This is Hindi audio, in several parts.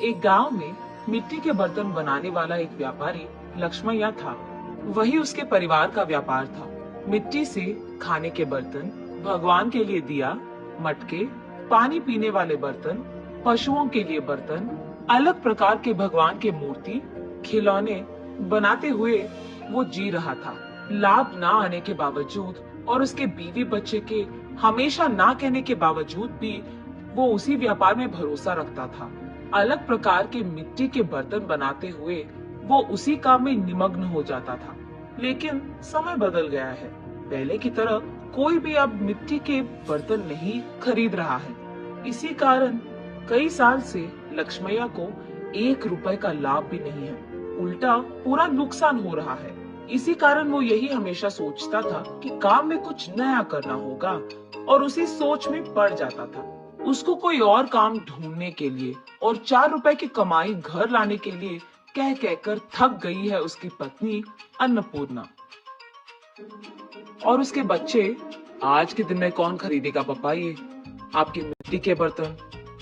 एक गांव में मिट्टी के बर्तन बनाने वाला एक व्यापारी लक्ष्मैया था। वही उसके परिवार का व्यापार था। मिट्टी से खाने के बर्तन, भगवान के लिए दिया, मटके, पानी पीने वाले बर्तन, पशुओं के लिए बर्तन, अलग प्रकार के भगवान के मूर्ति, खिलौने बनाते हुए वो जी रहा था। लाभ ना आने के बावजूद और उसके बीवी बच्चे के हमेशा ना कहने के बावजूद भी वो उसी व्यापार में भरोसा रखता था। अलग प्रकार के मिट्टी के बर्तन बनाते हुए वो उसी काम में निमग्न हो जाता था। लेकिन समय बदल गया है। पहले की तरह कोई भी अब मिट्टी के बर्तन नहीं खरीद रहा है। इसी कारण कई साल से लक्ष्मैया को 1 रुपए का लाभ भी नहीं है, उल्टा पूरा नुकसान हो रहा है। इसी कारण वो यही हमेशा सोचता था कि काम में कुछ नया करना होगा और उसी सोच में पड़ जाता था। उसको कोई और काम ढूंढने के लिए और 4 रुपए की कमाई घर लाने के लिए कह कहकर थक गई है उसकी पत्नी अन्नपूर्णा। और उसके बच्चे, आज के दिन में कौन खरीदेगा पापा ये आपके मिट्टी के बर्तन?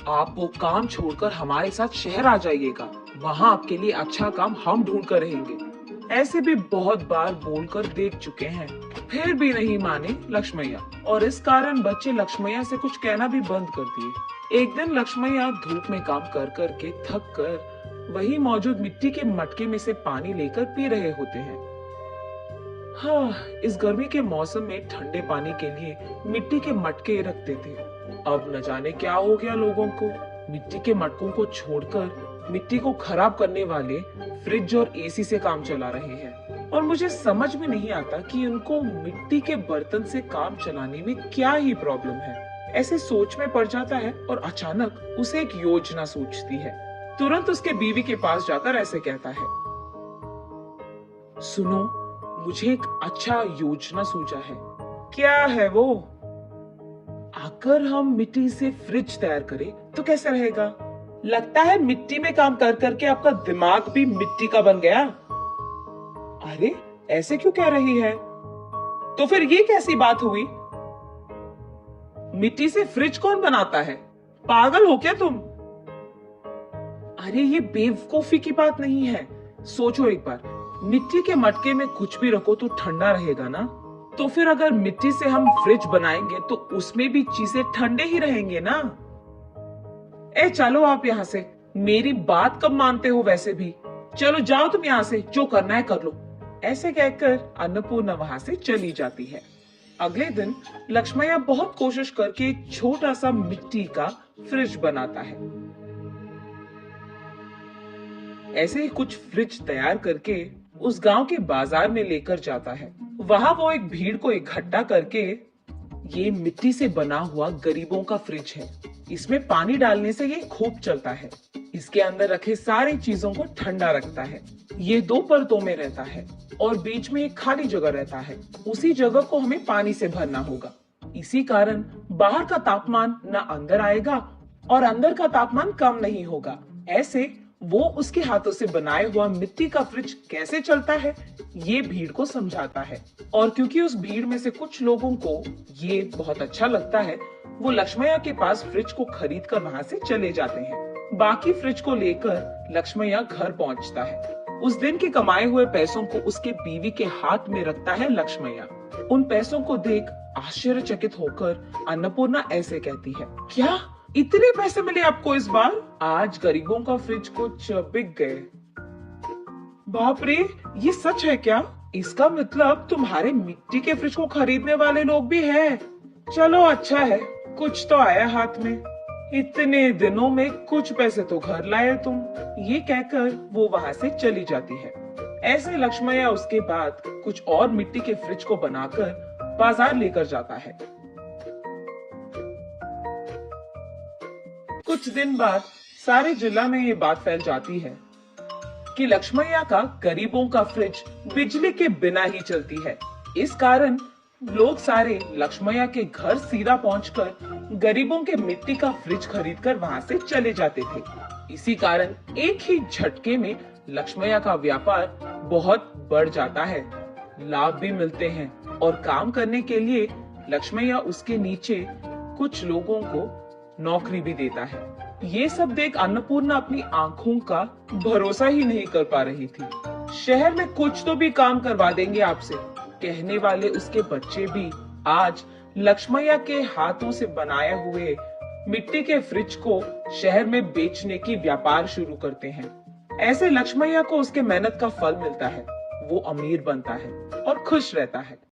आप वो काम छोड़कर हमारे साथ शहर आ जाइएगा, वहाँ आपके लिए अच्छा काम हम ढूंढ कर रहेंगे। ऐसे भी बहुत बार बोलकर देख चुके हैं, फिर भी नहीं माने लक्ष्मैया। और इस कारण बच्चे लक्ष्मैया से कुछ कहना भी बंद कर दिए। एक दिन लक्ष्मैया धूप में काम कर कर के थक कर वही मौजूद मिट्टी के मटके में से पानी लेकर पी रहे होते हैं। हाँ, इस गर्मी के मौसम में ठंडे पानी के लिए मिट्टी के मटके रखते थे। अब न जाने क्या हो गया लोगों को। मिट्टी के मटकों को छोड़कर मिट्टी को खराब करने वाले फ्रिज और एसी से काम चला रहे हैं। और मुझे समझ में नहीं आता कि उनको मिट्टी के बर्तन से काम चलाने में क्या ही प्रॉब्लम है। ऐसे सोच में पड़ जाता है और अचानक उसे एक योजना सूझती है। तुरंत उसके बीवी के पास जाकर ऐसे कहता है, सुनो, मुझे एक अच्छा योजना सूझा है। क्या है वो? अगर हम मिट्टी से फ्रिज तैयार करें तो कैसा रहेगा? लगता है मिट्टी में काम कर करके आपका दिमाग भी मिट्टी का बन गया। अरे, ऐसे क्यों कह रही है? तो फिर ये कैसी बात हुई? मिट्टी से फ्रिज कौन बनाता है? पागल हो क्या तुम? अरे, ये बेवकूफी की बात नहीं है। सोचो एक बार, मिट्टी के मटके में कुछ भी रखो तो ठंडा रहेगा ना। तो फिर अगर मिट्टी से हम फ्रिज बनाएंगे तो उसमें भी चीजें ठंडे ही रहेंगे ना। ए चलो आप यहाँ से, मेरी बात कब मानते हो वैसे भी। चलो जाओ तुम यहाँ से, जो करना है कर लो। ऐसे कहकर अन्नपूर्णा वहां से चली जाती है। अगले दिन लक्ष्मैया बहुत कोशिश करके एक छोटा सा मिट्टी का फ्रिज बनाता है। ऐसे ही कुछ फ्रिज तैयार करके उस गांव के बाजार में लेकर जाता है। वहां वो एक भीड़ को इकट्ठा करके, ये मिट्टी से बना हुआ गरीबों का फ्रिज है, इसमें पानी डालने से ये खूब चलता है। इसके अंदर रखे सारी चीजों को ठंडा रखता है। ये 2 परतों में रहता है और बीच में एक खाली जगह रहता है। उसी जगह को हमें पानी से भरना होगा। इसी कारण बाहर का तापमान न अंदर आएगा और अंदर का तापमान कम नहीं होगा। ऐसे वो उसके हाथों से बनाए हुआ मिट्टी का फ्रिज कैसे चलता है ये भीड़ को समझाता है। और क्योंकि उस भीड़ में से कुछ लोगों को ये बहुत अच्छा लगता है, वो लक्ष्मैया के पास फ्रिज को खरीद कर वहाँ से चले जाते हैं। बाकी फ्रिज को लेकर लक्ष्मैया घर पहुँचता है। उस दिन के कमाए हुए पैसों को उसके बीवी के हाथ में रखता है लक्ष्मैया। उन पैसों को देख आश्चर्यचकित होकर अन्नपूर्णा ऐसे कहती है, क्या इतने पैसे मिले आपको इस बार? आज गरीबों का फ्रिज कुछ बिक गए। बाप रे, ये सच है क्या? इसका मतलब तुम्हारे मिट्टी के फ्रिज को खरीदने वाले लोग भी हैं। चलो अच्छा है, कुछ तो आया हाथ में। इतने दिनों में कुछ पैसे तो घर लाए तुम। ये कहकर वो वहां से चली जाती है। ऐसे लक्ष्मैया उसके बाद कुछ और मिट्टी के फ्रिज को बनाकर बाजार लेकर जाता है। कुछ दिन बाद सारे जिला में ये बात फैल जाती है कि लक्ष्मैया का गरीबों का फ्रिज बिजली के बिना ही चलती है। इस कारण लोग सारे लक्ष्मैया के घर सीधा पहुंचकर गरीबों के मिट्टी का फ्रिज खरीदकर वहां से चले जाते थे। इसी कारण एक ही झटके में लक्ष्मैया का व्यापार बहुत बढ़ जाता है, लाभ भी मिलते हैं और काम करने के लिए लक्ष्मैया उसके नीचे कुछ लोगों को नौकरी भी देता है। ये सब देख अन्नपूर्णा अपनी आंखों का भरोसा ही नहीं कर पा रही थी। शहर में कुछ तो भी काम करवा देंगे आपसे, कहने वाले उसके बच्चे भी आज लक्ष्मैया के हाथों से बनाए हुए मिट्टी के फ्रिज को शहर में बेचने की व्यापार शुरू करते हैं। ऐसे लक्ष्मैया को उसके मेहनत का फल मिलता है, वो अमीर बनता है और खुश रहता है।